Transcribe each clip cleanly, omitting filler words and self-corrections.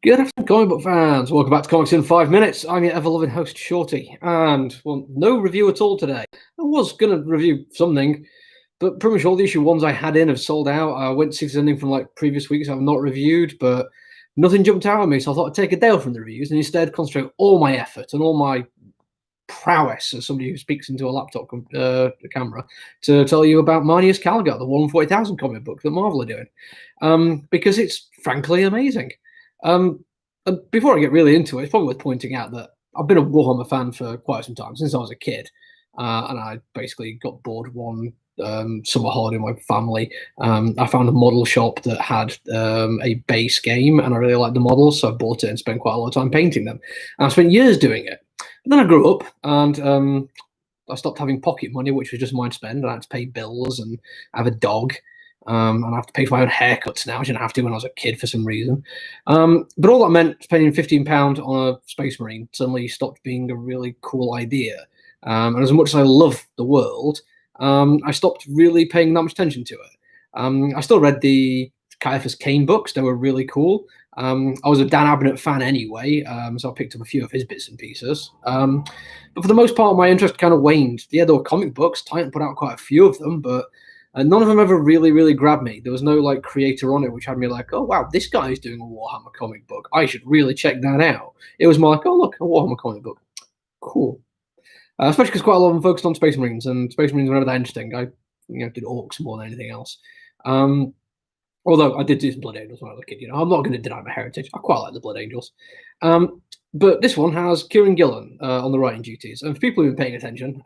Good afternoon, comic book fans. Welcome back to Comics in 5 Minutes. I'm your ever-loving host, Shorty, and, well, no review at all today. I was going to review something, but pretty much all the issue ones I had in have sold out. I went to see something from, previous weeks I've not reviewed, but nothing jumped out at me, so I thought I'd take a day off from the reviews and instead concentrate all my effort and all my prowess as somebody who speaks into a laptop camera to tell you about Marneus Calgar, the 140,000 comic book that Marvel are doing, because it's frankly amazing. And before I get really into it, it's probably worth pointing out that I've been a Warhammer fan for quite some time, since I was a kid. And I basically got bored one summer holiday with my family. I found a model shop that had a base game, and I really liked the models, so I bought it and spent quite a lot of time painting them. And I spent years doing it. And then I grew up, and I stopped having pocket money, which was just mine to spend. I had to pay bills, and I have a dog. And I have to pay for my own haircuts now, which I didn't have to when I was a kid for some reason. But all that meant spending £15 on a Space Marine suddenly stopped being a really cool idea. And as much as I love the world, I stopped really paying that much attention to it. I still read the Caiaphas Cain books. They were really cool. I was a Dan Abnett fan anyway, so I picked up a few of his bits and pieces. But for the most part, my interest kind of waned. Yeah, there were comic books. Titan put out quite a few of them, but none of them ever really grabbed me. There was no creator on it which had me like, oh wow, this guy is doing a Warhammer comic book. I should really check that out. It was more like, oh look, a Warhammer comic book. Cool. Especially because quite a lot of them focused on Space Marines, and Space Marines were never that interesting. I did orcs more than anything else. Although I did do some Blood Angels when I was a kid. I'm not going to deny my heritage. I quite like the Blood Angels. But this one has Kieran Gillen on the writing duties. And for people who've been paying attention,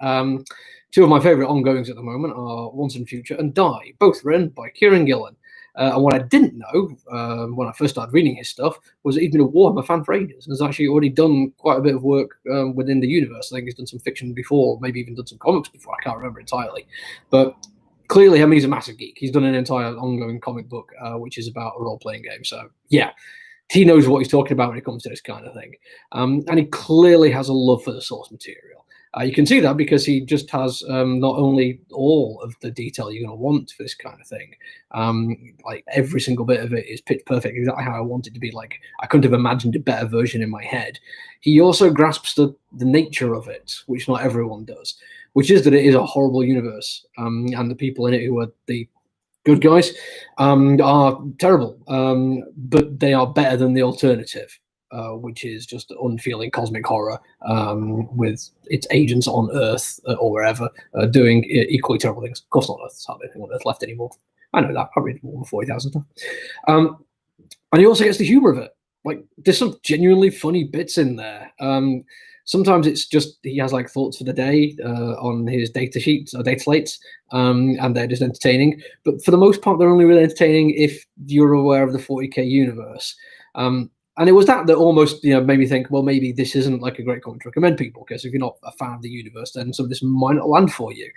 two of my favourite ongoings at the moment are Once and Future and Die, both written by Kieran Gillen. And what I didn't know when I first started reading his stuff was that he's been a Warhammer fan for ages and has actually already done quite a bit of work within the universe. I think he's done some fiction before, maybe even done some comics before. I can't remember entirely. But clearly, he's a massive geek. He's done an entire ongoing comic book, which is about a role-playing game. So, yeah, he knows what he's talking about when it comes to this kind of thing. And he clearly has a love for the source material. You can see that because he just has not only all of the detail you're going to want for this kind of thing, every single bit of it is pitch perfect, exactly how I want it to be. I couldn't have imagined a better version in my head. He also grasps the nature of it, which not everyone does, which is that it is a horrible universe, and the people in it who are the good guys are terrible, but they are better than the alternative. Which is just unfeeling cosmic horror with its agents on Earth or wherever doing equally terrible things. Of course not Earth. There's hardly anything on Earth left anymore. I know that. I read more than 40,000 stuff. And he also gets the humor of it. There's some genuinely funny bits in there. Sometimes it's just he has thoughts for the day on his data sheets or data slates, and they're just entertaining. But for the most part, they're only really entertaining if you're aware of the 40k universe. And it was that almost made me think, well, maybe this isn't a great comic to recommend people, because if you're not a fan of the universe, then some of this might not land for you.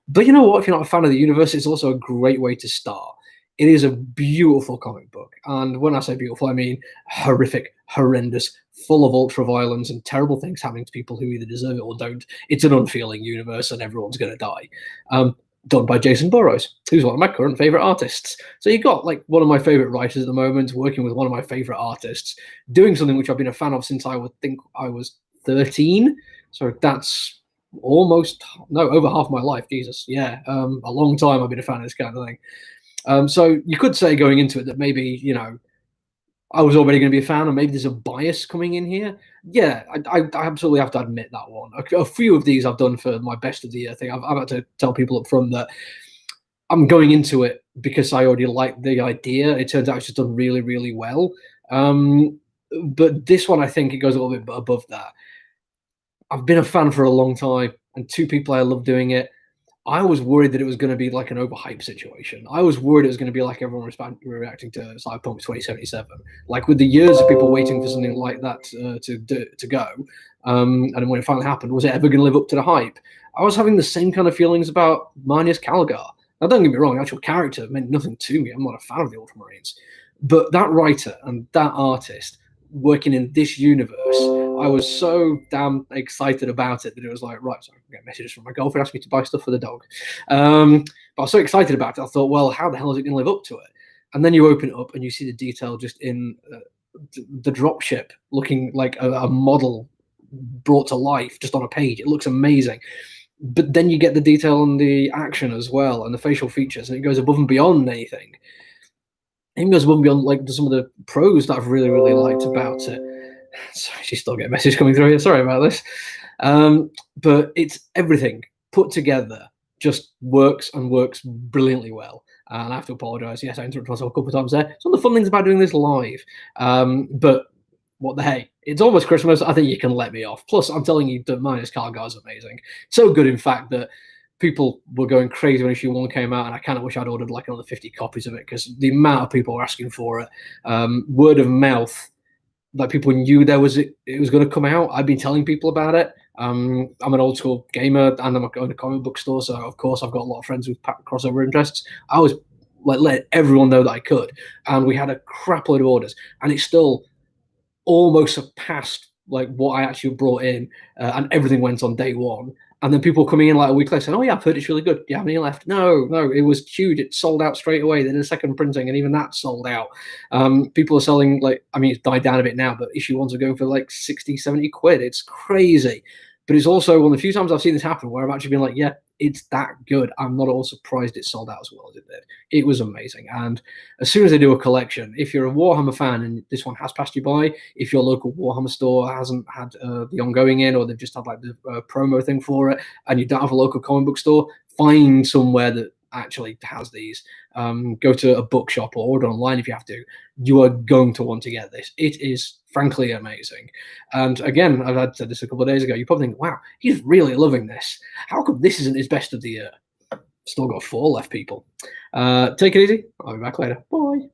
But you know what? If you're not a fan of the universe, it's also a great way to start. It is a beautiful comic book. And when I say beautiful, I mean horrific, horrendous, full of ultra-violence and terrible things happening to people who either deserve it or don't. It's an unfeeling universe and everyone's going to die. Done by Jason Burroughs, who's one of my current favourite artists. So you've got one of my favourite writers at the moment working with one of my favourite artists, doing something which I've been a fan of since I would think I was 13. So that's over half my life. Jesus, yeah, a long time I've been a fan of this kind of thing. So you could say going into it that maybe I was already going to be a fan, or maybe there's a bias coming in here. Yeah, I absolutely have to admit that one. A few of these I've done for my best of the year thing. I've had to tell people up front that I'm going into it because I already like the idea. It turns out it's just done really, really well. But this one, I think it goes a little bit above that. I've been a fan for a long time, and two people I love doing it. I was worried that it was going to be an overhyped situation. I was worried it was going to be like everyone was reacting to Cyberpunk 2077. With the years of people waiting for something like that to go, and when it finally happened, was it ever going to live up to the hype? I was having the same kind of feelings about Marneus Calgar. Now, don't get me wrong, the actual character meant nothing to me. I'm not a fan of the Ultramarines. But that writer and that artist working in this universe, I was so damn excited about it that it was right, so I get messages from my girlfriend asking me to buy stuff for the dog. But I was so excited about it, I thought, well, how the hell is it going to live up to it? And then you open it up and you see the detail just in the dropship looking like a model brought to life just on a page. It looks amazing. But then you get the detail on the action as well and the facial features, and it goes above and beyond anything. It goes above and beyond like some of the pros that I've really, really liked about it. Sorry, she's still getting a message coming through here. Sorry about this. But it's everything put together just works and works brilliantly well. And I have to apologise. Yes, I interrupted myself a couple of times there. It's one of the fun things about doing this live. But what the hey? It's almost Christmas. I think you can let me off. Plus, I'm telling you that Marneus Calgar is amazing. So good, in fact, that people were going crazy when issue 1 came out, and I kind of wish I'd ordered like another 50 copies of it because the amount of people were asking for it. Word of mouth, like people knew it was going to come out. I've been telling people about it. I'm an old school gamer, and I'm going to a comic book store, so of course I've got a lot of friends with crossover interests. I was like let everyone know that I could, and we had a crap load of orders, and it's still almost surpassed like what I actually brought in, and everything went on day 1. And then people coming in like a week later saying, "Oh yeah, I've heard it's really good. Do you have any left?" No, it was huge. It sold out straight away. They did a second printing, and even that sold out. People are selling like, I mean, it's died down a bit now, but issue 1s are going for like 60, 70 quid. It's crazy. But it's also one of the few times I've seen this happen where I've actually been like, yeah, it's that good. I'm not at all surprised it sold out as well as it did. It was amazing. And as soon as they do a collection, if you're a Warhammer fan and this one has passed you by, if your local Warhammer store hasn't had the ongoing in, or they've just had like the promo thing for it, and you don't have a local comic book store, find somewhere that actually has these. Go to a bookshop or order online if you have to. You are going to want to get this. It is frankly amazing. And again, I've had said this a couple of days ago. You probably think, wow, he's really loving this. How come this isn't his best of the year? Still got 4 left, people. Take it easy. I'll be back later. Bye.